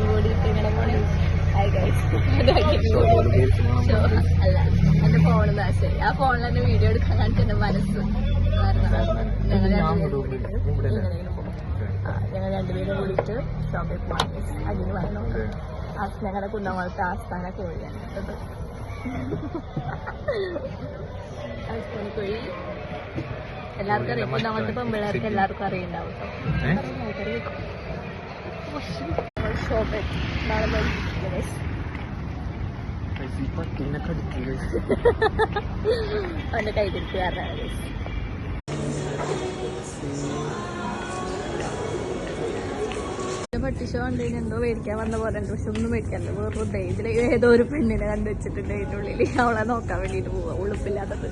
കൂടിയിട്ട് ഇങ്ങനെ പോണേ. അല്ല എന്റെ ഫോണ് നാശമായി. ആ ഫോണിൽ തന്നെ വീഡിയോ എടുക്കാൻ കാണിച്ച എന്റെ മനസ്സ് ഞങ്ങൾ രണ്ടുപേരും കൂടിയിട്ട് ഷോപ്പിൽ പോകാൻ അതിന് വരണം. ഞങ്ങളുടെ കുന്നംകുളത്തെ ആസ്ഥാന കോഴിയാണ് കേട്ടത്. ആസ്ഥാന കോഴി എല്ലാവർക്കും അറിയാം. കുന്നംകുളത്തെ പെമ്പിള്ളേർക്ക് എല്ലാവർക്കും അറിയുണ്ടാവും കേട്ടോ. ഷോപ്പിൽ നാളെ അവന്റെ കൈ തിരിച്ചുകാരനാണ്. പട്ടിഷോ കണ്ടതിന് എന്തോ മേടിക്കാൻ വന്ന പോലെ ഉണ്ട്. പക്ഷെ ഒന്നും മേടിക്കാറില്ല. വെറുതെ ഇതിൽ ഏതോ ഒരു പെണ്ണിനെ കണ്ടു വെച്ചിട്ടുണ്ട് അതിൻ്റെ ഉള്ളിൽ. അവളെ നോക്കാൻ വേണ്ടിയിട്ട് പോവാ. ഉളുപ്പില്ലാത്തത്.